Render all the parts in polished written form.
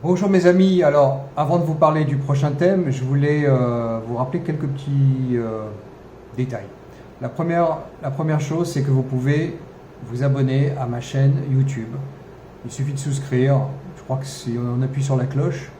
Bonjour mes amis, alors avant de vous parler du prochain thème, je voulais vous rappeler quelques petits détails. La première chose, c'est que vous pouvez vous abonner à ma chaîne YouTube. Il suffit de souscrire, je crois que si on appuie sur la cloche,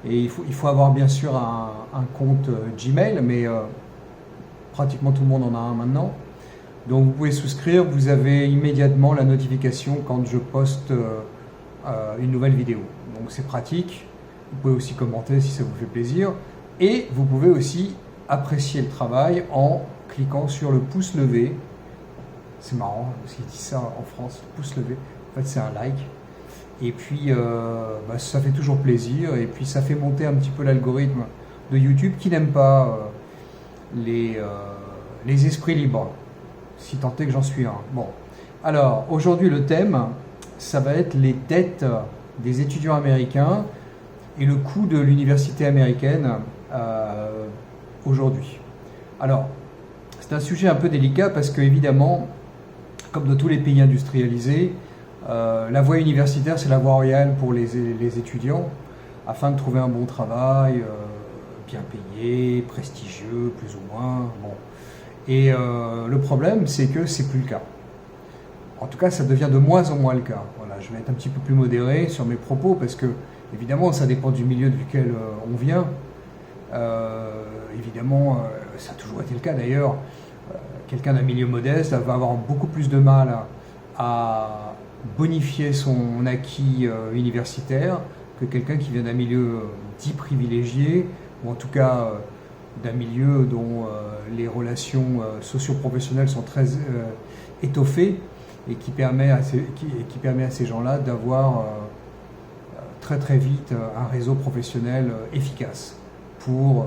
et il faut avoir bien sûr un compte Gmail, mais pratiquement tout le monde en a un maintenant. Donc vous pouvez souscrire, vous avez immédiatement la notification quand je poste une nouvelle vidéo. Donc c'est pratique. Vous pouvez aussi commenter si ça vous fait plaisir. Et vous pouvez aussi apprécier le travail en cliquant sur le pouce levé. C'est marrant parce qu'ils disent ça en France, le pouce levé. En fait c'est un like. Et puis ça fait toujours plaisir. Et puis ça fait monter un petit peu l'algorithme de YouTube qui n'aime pas les esprits libres. Si tant est que j'en suis un. Bon. Alors aujourd'hui le thème, ça va être les dettes des étudiants américains et le coût de l'université américaine aujourd'hui. Alors, c'est un sujet un peu délicat parce que, évidemment, comme dans tous les pays industrialisés, la voie universitaire, c'est la voie royale pour les étudiants afin de trouver un bon travail, bien payé, prestigieux, plus ou moins. Bon. Et le problème, c'est que c'est plus le cas. En tout cas, ça devient de moins en moins le cas. Voilà, je vais être un petit peu plus modéré sur mes propos parce que, évidemment, ça dépend du milieu duquel on vient. Évidemment, ça a toujours été le cas d'ailleurs. Quelqu'un d'un milieu modeste va avoir beaucoup plus de mal à bonifier son acquis universitaire que quelqu'un qui vient d'un milieu dit privilégié, ou en tout cas d'un milieu dont les relations socio-professionnelles sont très étoffées, et qui permet à ces gens-là d'avoir très très vite un réseau professionnel efficace pour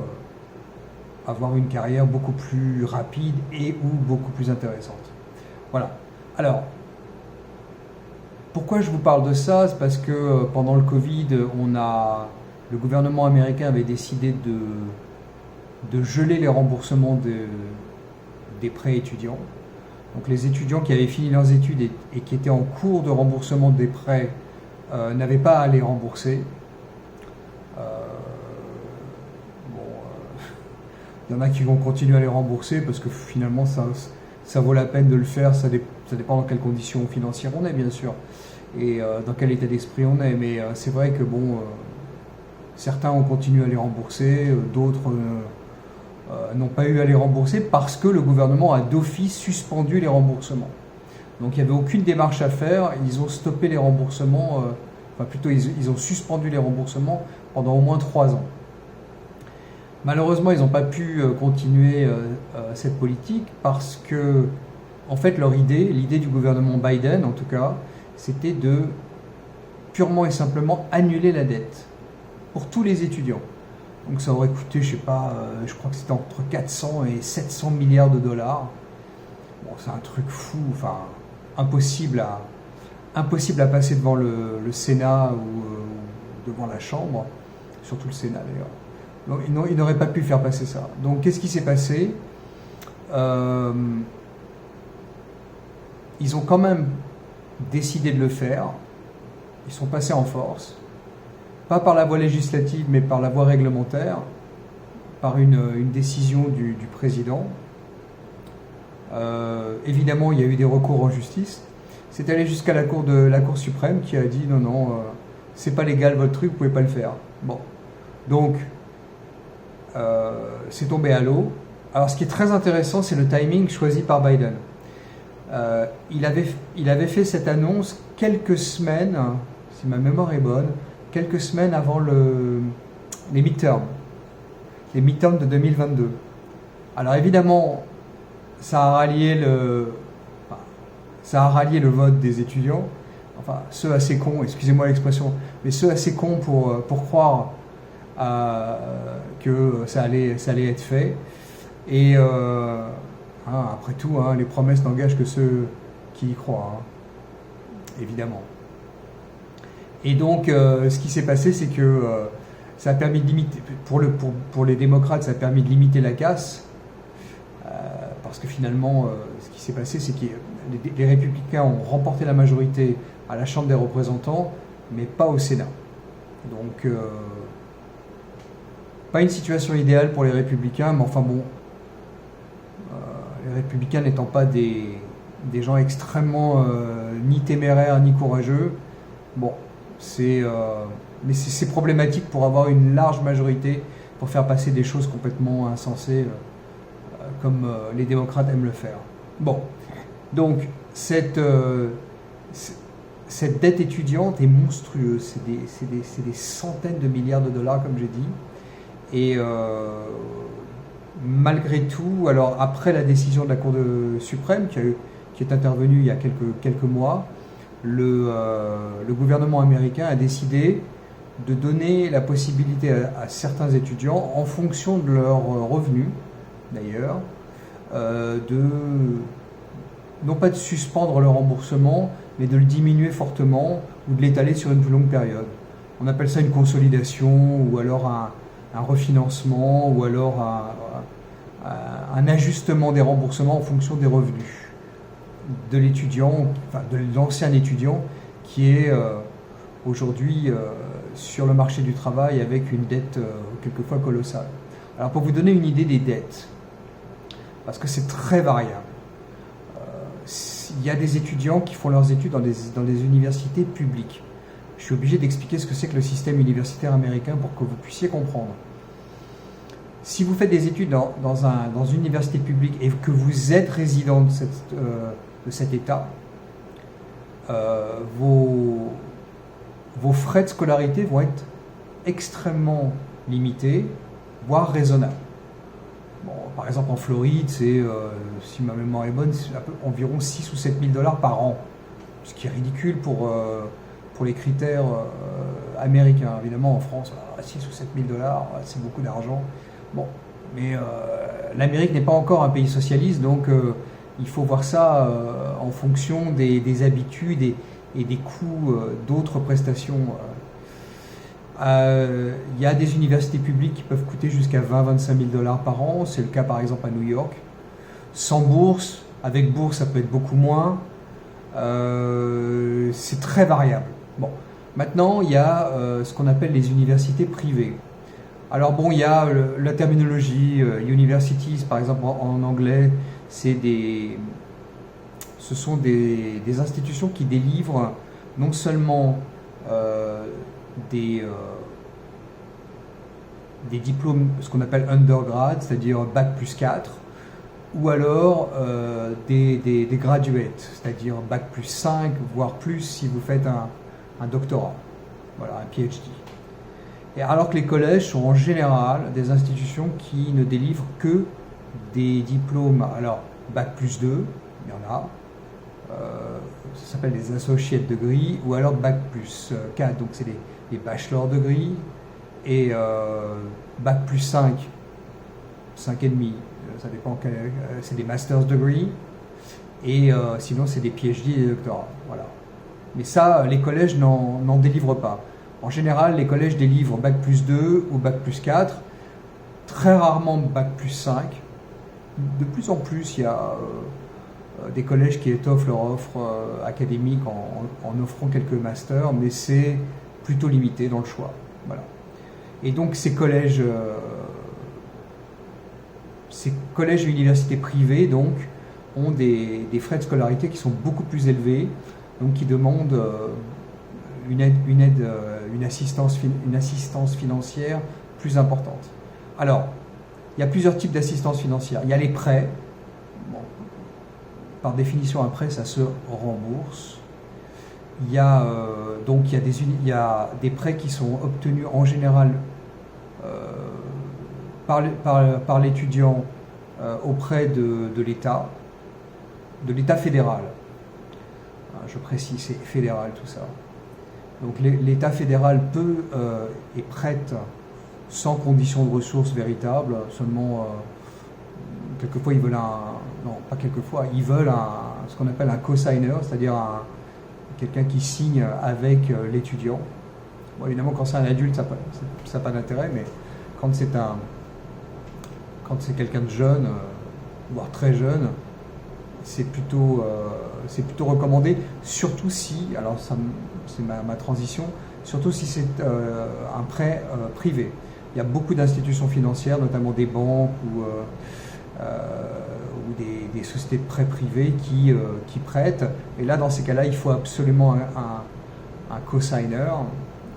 avoir une carrière beaucoup plus rapide et ou beaucoup plus intéressante. Voilà. Alors, pourquoi je vous parle de ça? C'est parce que pendant le Covid, le gouvernement américain avait décidé de geler les remboursements des prêts étudiants. Donc les étudiants qui avaient fini leurs études et qui étaient en cours de remboursement des prêts n'avaient pas à les rembourser. Il y en a qui vont continuer à les rembourser parce que finalement ça vaut la peine de le faire, ça dépend dans quelles conditions financières on est bien sûr et dans quel état d'esprit on est. Mais c'est vrai que certains ont continué à les rembourser, d'autres n'ont pas eu à les rembourser parce que le gouvernement a d'office suspendu les remboursements. Donc il n'y avait aucune démarche à faire, ils ont stoppé les remboursements, ils ont suspendu les remboursements pendant au moins 3 ans. Malheureusement, ils n'ont pas pu continuer cette politique parce que, en fait, l'idée du gouvernement Biden, en tout cas, c'était de purement et simplement annuler la dette pour tous les étudiants. Donc ça aurait coûté, je sais pas, je crois que c'était entre 400 et 700 milliards de dollars. Bon, c'est un truc fou, enfin, impossible à passer devant le Sénat ou devant la Chambre, surtout le Sénat d'ailleurs. Donc ils n'auraient pas pu faire passer ça. Donc qu'est-ce qui s'est passé? Ils ont quand même décidé de le faire. Ils sont passés en force. Pas par la voie législative, mais par la voie réglementaire, par une décision du président. Évidemment, il y a eu des recours en justice. C'est allé jusqu'à la Cour suprême qui a dit non, c'est pas légal votre truc, vous pouvez pas le faire. Bon, donc c'est tombé à l'eau. Alors, ce qui est très intéressant, c'est le timing choisi par Biden. Il avait fait cette annonce quelques semaines, si ma mémoire est bonne, quelques semaines avant les midterms de 2022. Alors évidemment, ça a rallié le vote des étudiants, enfin ceux assez cons, excusez-moi l'expression, mais ceux assez cons pour croire que ça allait être fait. Et après tout, les promesses n'engagent que ceux qui y croient, évidemment. Et donc, ce qui s'est passé, c'est que ça a permis de limiter, pour les démocrates, ça a permis de limiter la casse, parce que finalement, ce qui s'est passé, c'est que les républicains ont remporté la majorité à la Chambre des représentants, mais pas au Sénat. Donc, pas une situation idéale pour les républicains, mais enfin bon, les républicains n'étant pas des gens extrêmement ni téméraires ni courageux, bon, mais c'est problématique pour avoir une large majorité pour faire passer des choses complètement insensées comme les démocrates aiment le faire. Bon, donc cette dette étudiante est monstrueuse, c'est des centaines de milliards de dollars comme j'ai dit, et malgré tout, alors après la décision de la Cour suprême qui est intervenue il y a quelques mois, le gouvernement américain a décidé de donner la possibilité à certains étudiants, en fonction de leurs revenus d'ailleurs, non pas de suspendre le remboursement, mais de le diminuer fortement ou de l'étaler sur une plus longue période. On appelle ça une consolidation, ou alors un refinancement, ou alors un ajustement des remboursements en fonction des revenus de l'étudiant, enfin de l'ancien étudiant qui est aujourd'hui sur le marché du travail avec une dette quelquefois colossale. Alors pour vous donner une idée des dettes, parce que c'est très variable, il y a des étudiants qui font leurs études dans des universités publiques. Je suis obligé d'expliquer ce que c'est que le système universitaire américain pour que vous puissiez comprendre. Si vous faites des études dans une université publique et que vous êtes résident de cet État, vos frais de scolarité vont être extrêmement limités, voire raisonnables. Bon, par exemple, en Floride, c'est, si ma mémoire est bonne, c'est environ 6 ou 7 000 dollars par an, ce qui est ridicule pour les critères américains. Évidemment, en France, 6 ou 7 000 dollars, c'est beaucoup d'argent. Bon, mais l'Amérique n'est pas encore un pays socialiste, donc il faut voir ça en fonction des habitudes et des coûts d'autres prestations. Il y a des universités publiques qui peuvent coûter jusqu'à 20-25 000 dollars par an, c'est le cas par exemple à New York. Sans bourse, avec bourse ça peut être beaucoup moins, c'est très variable. Bon. Maintenant il y a ce qu'on appelle les universités privées. Alors bon, il y a la terminologie, universities par exemple en anglais, ce sont des institutions qui délivrent non seulement des diplômes, ce qu'on appelle undergrad, c'est-à-dire bac plus 4, ou alors des graduates, c'est-à-dire bac plus 5, voire plus si vous faites un doctorat, voilà, un PhD. Et alors que les collèges sont en général des institutions qui ne délivrent que des diplômes, alors bac plus 2, il y en a, ça s'appelle des associate degree, ou alors bac plus 4, donc c'est les bachelor degree, et bac plus 5, 5,5, ça dépend, c'est des master's degree, et sinon c'est des PhD et des doctorats, voilà. Mais ça, les collèges n'en délivrent pas. En général, les collèges délivrent bac plus 2 ou bac plus 4, très rarement bac plus 5. De plus en plus, il y a des collèges qui étoffent leur offre académique en offrant quelques masters, mais c'est plutôt limité dans le choix. Voilà. Et donc ces collèges et universités privées donc, ont des frais de scolarité qui sont beaucoup plus élevés, donc qui demandent une assistance financière plus importante. Alors, il y a plusieurs types d'assistance financière. Il y a les prêts. Bon, par définition, un prêt, ça se rembourse. Il y a des prêts qui sont obtenus en général par l'étudiant auprès de l'État fédéral. Je précise, c'est fédéral tout ça. Donc l'État fédéral peut et prête sans condition de ressources véritables, seulement quelquefois ils veulent ils veulent ce qu'on appelle un co-signer, c'est-à-dire quelqu'un qui signe avec l'étudiant. Bon, évidemment, quand c'est un adulte, ça n'a pas d'intérêt, mais quand c'est quelqu'un de jeune, voire très jeune, c'est plutôt recommandé, surtout si, alors c'est ma transition, surtout si c'est un prêt privé. Il y a beaucoup d'institutions financières, notamment des banques ou des sociétés de prêts privés qui prêtent. Et là, dans ces cas-là, il faut absolument un co-signer,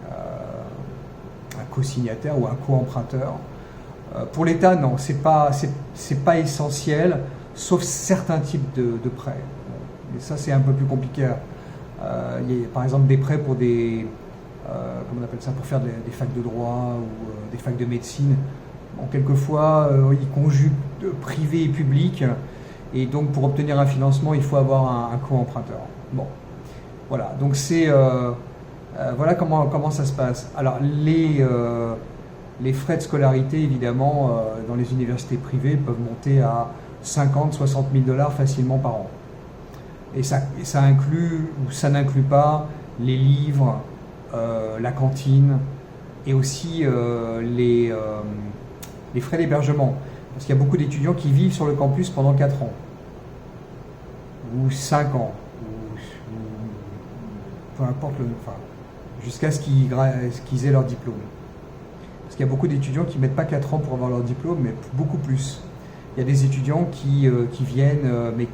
un co-signataire ou un co-emprunteur. Pour l'État, non, c'est pas essentiel, sauf certains types de prêts. Et ça, c'est un peu plus compliqué. Il y a, par exemple, des prêts pour des, comment on appelle ça, pour faire des facs de droit ou des facs de médecine. Bon, quelquefois, ils conjuguent privé et public, et donc pour obtenir un financement, il faut avoir un co-emprunteur. Bon, voilà. Donc c'est voilà comment ça se passe. Alors les frais de scolarité, évidemment, dans les universités privées peuvent monter à 50-60 000 $ facilement par an. Et ça inclut ou ça n'inclut pas les livres, la cantine et aussi les frais d'hébergement. Parce qu'il y a beaucoup d'étudiants qui vivent sur le campus pendant 4 ans ou 5 ans, ou peu importe, jusqu'à ce qu'ils aient leur diplôme. Parce qu'il y a beaucoup d'étudiants qui ne mettent pas 4 ans pour avoir leur diplôme, mais beaucoup plus. Il y a des étudiants qui viennent, mais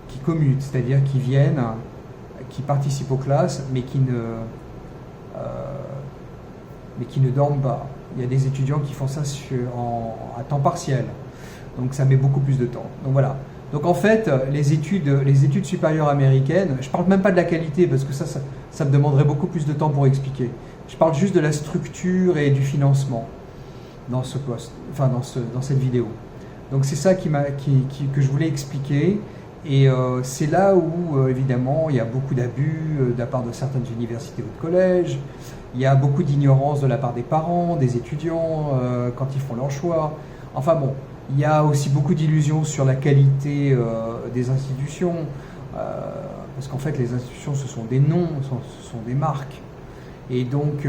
qui commutent, c'est-à-dire qui viennent, qui participent aux classes, mais qui ne dorment pas. Il y a des étudiants qui font ça à temps partiel, donc ça met beaucoup plus de temps. Donc voilà. Donc en fait, les études supérieures américaines, je ne parle même pas de la qualité, parce que ça me demanderait beaucoup plus de temps pour expliquer. Je parle juste de la structure et du financement dans ce poste, enfin dans cette vidéo. Donc c'est ça que je voulais expliquer. Et c'est là où, évidemment, il y a beaucoup d'abus de la part de certaines universités ou de collèges. Il y a beaucoup d'ignorance de la part des parents, des étudiants, quand ils font leur choix. Enfin bon, il y a aussi beaucoup d'illusions sur la qualité des institutions. Parce qu'en fait, les institutions, ce sont des noms, ce sont des marques. Et donc,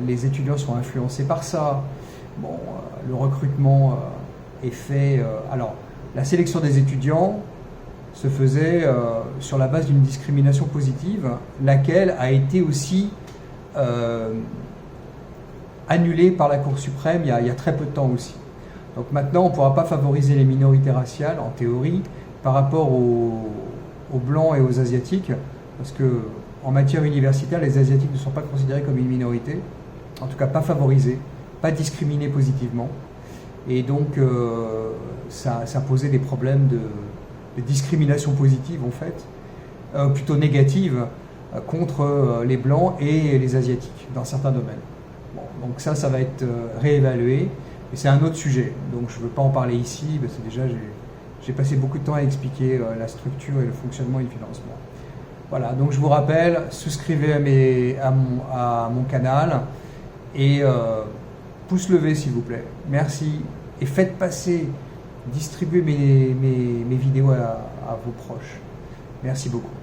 les étudiants sont influencés par ça. Bon, le recrutement est fait... alors, la sélection des étudiants se faisait sur la base d'une discrimination positive, laquelle a été aussi annulée par la Cour suprême il y a très peu de temps aussi. Donc maintenant, on ne pourra pas favoriser les minorités raciales, en théorie, par rapport aux Blancs et aux Asiatiques, parce que en matière universitaire, les Asiatiques ne sont pas considérés comme une minorité, en tout cas pas favorisés, pas discriminés positivement, et donc ça posait des problèmes de discrimination positive en fait, plutôt négative, contre les Blancs et les Asiatiques dans certains domaines. Bon, donc ça va être réévalué, et c'est un autre sujet, donc je ne veux pas en parler ici, parce que déjà j'ai passé beaucoup de temps à expliquer la structure et le fonctionnement et le financement. Voilà, donc je vous rappelle, souscrivez à mon canal, et pouce levé s'il vous plaît, merci, et faites passer, distribuez mes vidéos à vos proches. Merci beaucoup.